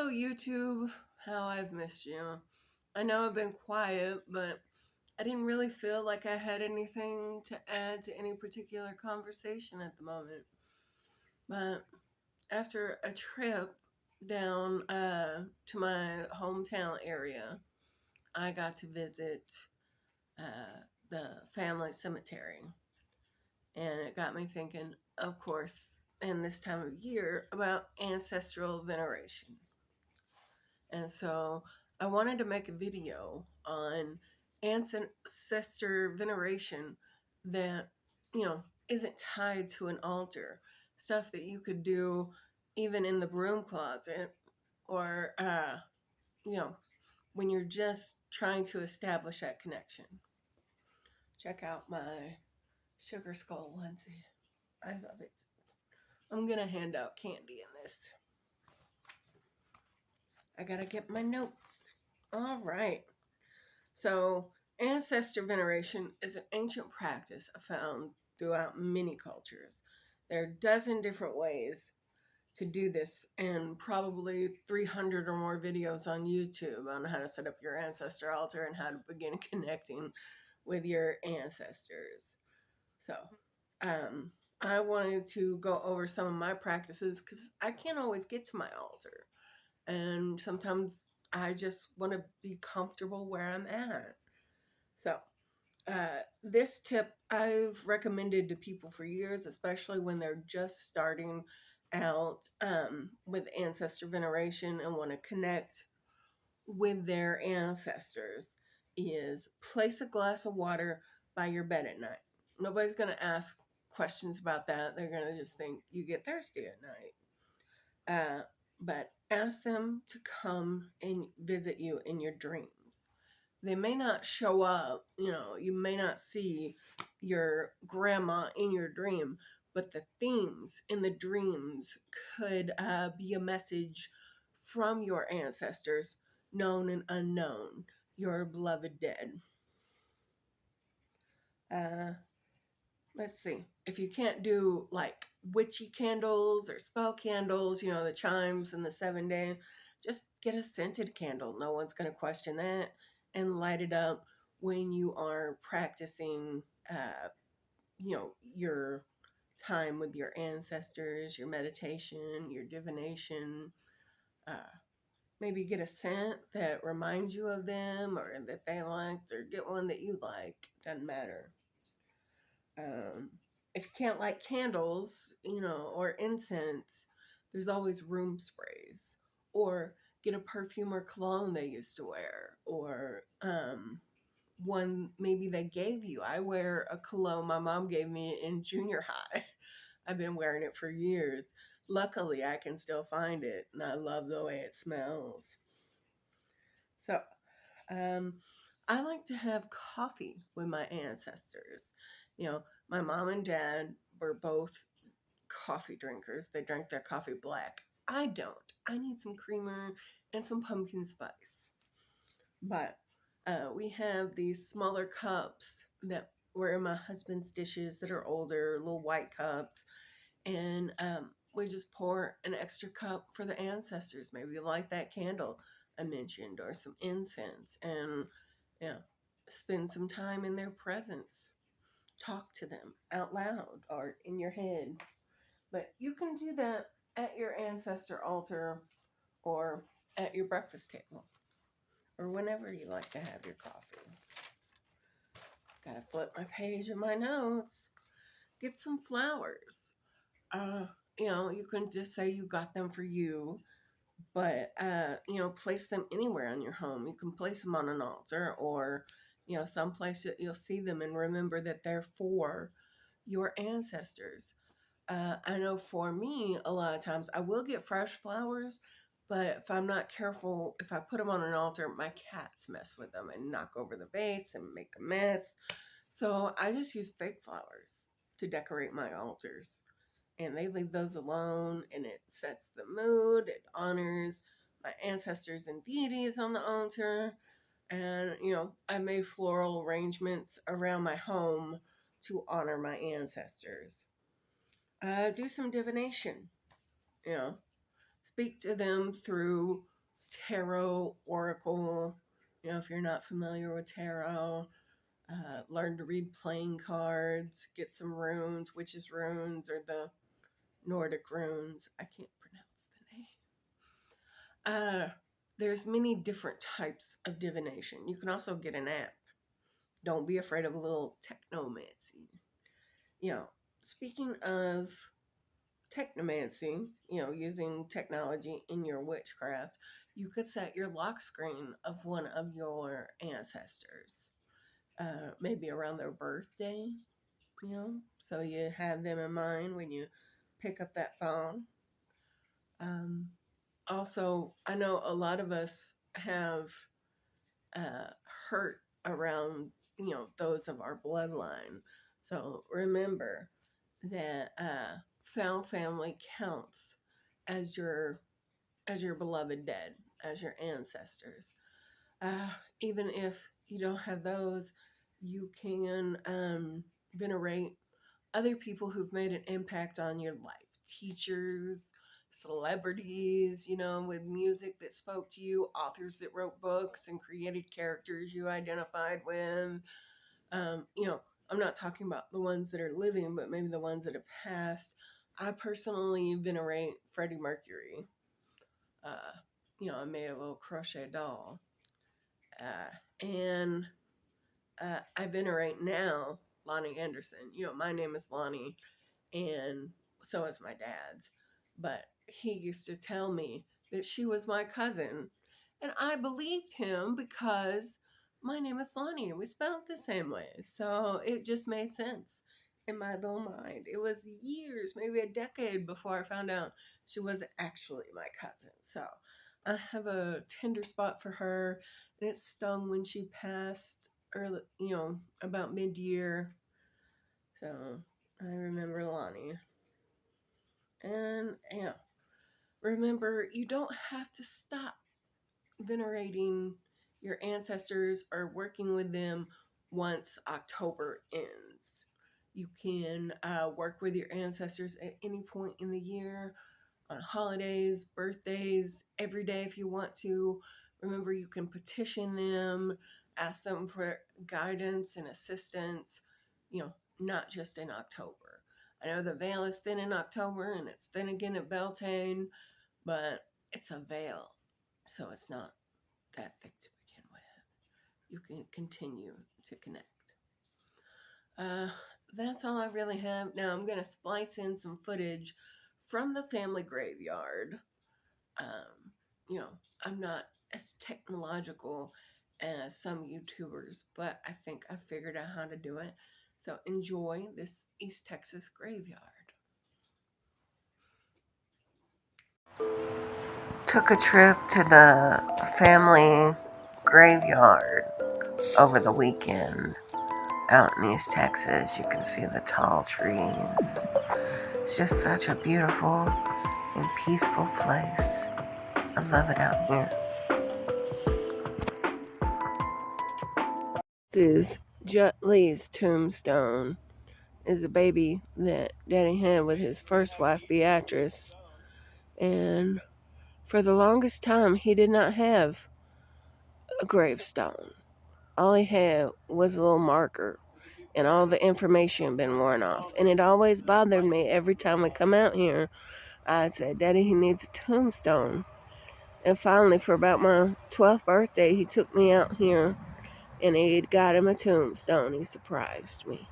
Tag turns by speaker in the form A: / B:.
A: Oh, YouTube, how I've missed you. I know I've been quiet, but I didn't really feel like I had anything to add to any particular conversation at the moment. But after a trip down to my hometown area, I got to visit the family cemetery. And it got me thinking, of course, in this time of year, about ancestral veneration. And so I wanted to make a video on ancestor veneration that, you know, isn't tied to an altar. Stuff that you could do even in the broom closet or, you know, when you're just trying to establish that connection. Check out my sugar skull onesie. I love it. I'm going to hand out candy in this. I got to get my notes. All right. So, ancestor veneration is an ancient practice found throughout many cultures. There are a dozen different ways to do this, and probably 300 or more videos on YouTube on how to set up your ancestor altar and how to begin connecting with your ancestors. So, I wanted to go over some of my practices because I can't always get to my altar, and sometimes I just want to be comfortable where I'm at. So, this tip I've recommended to people for years, especially when they're just starting out with ancestor veneration and want to connect with their ancestors, is place a glass of water by your bed at night. Nobody's going to ask questions about that. They're going to just think you get thirsty at night. But ask them to come and visit you in your dreams. They may not show up, you may not see your grandma in your dream, but the themes in the dreams could be a message from your ancestors, known and unknown, your beloved dead. Uh, let's see. If you can't do like witchy candles or spell candles, the chimes and the 7 day, just get a scented candle. No one's going to question that, and light it up when you are practicing, your time with your ancestors, your meditation, your divination. Uh, Maybe get a scent that reminds you of them or that they liked, or get one that you like. Doesn't matter. Um, if you can't light candles, or incense, there's always room sprays. Or get a perfume or cologne they used to wear, or one maybe they gave you. I wear a cologne my mom gave me in junior high. I've been wearing it for years. Luckily, I can still find it, and I love the way it smells. So, um, I like to have coffee with my ancestors. My mom and dad were both coffee drinkers. They drank their coffee black. I don't. I need some creamer and some pumpkin spice. But we have these smaller cups that were in my husband's dishes that are older, little white cups. And we just pour an extra cup for the ancestors. Maybe light that candle I mentioned, or some incense, and spend some time in their presence. Talk to them out loud or in your head. But you can do that at your ancestor altar or at your breakfast table or whenever you like to have your coffee. Gotta flip my page of my notes. Get some flowers. You can just say you got them for you, but place them anywhere in your home. You can place them on an altar, or someplace that you'll see them and remember that they're for your ancestors. I know for me, a lot of times I will get fresh flowers, but if I'm not careful, if I put them on an altar, my cats mess with them and knock over the vase and make a mess. So I just use fake flowers to decorate my altars. And they leave those alone, and it sets the mood. It honors my ancestors and deities on the altar. And, I made floral arrangements around my home to honor my ancestors. Do some divination, speak to them through tarot, oracle. If you're not familiar with tarot, learn to read playing cards, get some runes, witches' runes, or the Nordic runes. I can't pronounce the name. There's many different types of divination. You can also get an app. Don't be afraid of a little technomancy. You know, speaking of technomancy, using technology in your witchcraft, you could set your lock screen of one of your ancestors, maybe around their birthday, so you have them in mind when you pick up that phone. Um, Also, I know a lot of us have uh, hurt around, those of our bloodline. So remember that found family counts as your beloved dead, as your ancestors. Uh, Even if you don't have those, you can venerate other people who've made an impact on your life. Teachers, celebrities, with music that spoke to you, authors that wrote books and created characters you identified with. Um, you know, I'm not talking about the ones that are living, but maybe the ones that have passed. I personally venerate Freddie Mercury. Uh, I made a little crochet doll. And I venerate now Lonnie Anderson. My name is Lonnie, and so is my dad's. But he used to tell me that she was my cousin, and I believed him because my name is Lonnie and we spelled the same way. So it just made sense in my little mind. It was years, maybe a decade before I found out she was actually my cousin. So I have a tender spot for her, and it stung when she passed early, about mid-year. So I remember Lonnie. And remember, you don't have to stop venerating your ancestors or working with them once October ends. You can work with your ancestors at any point in the year, on holidays, birthdays, every day if you want to. Remember, you can petition them, ask them for guidance and assistance, not just in October. I know the veil is thin in October and it's thin again at Beltane, but it's a veil, so it's not that thick to begin with. You can continue to connect. Uh, that's all I really have. Now I'm going to splice in some footage from the family graveyard. Um, you know, I'm not as technological as some YouTubers, but I think I figured out how to do it. So enjoy this East Texas graveyard. Took a trip to the family graveyard over the weekend out in East Texas. You can see the tall trees. It's just such a beautiful and peaceful place. I love it out here. This is Jet Li's tombstone. Is a baby that Daddy had with his first wife, Beatrice. And for the longest time, he did not have a gravestone. All he had was a little marker, and all the information had been worn off. And it always bothered me every time we come out here. I'd say, Daddy, he needs a tombstone. And finally, for about my 12th birthday, he took me out here and he got him a tombstone. He surprised me.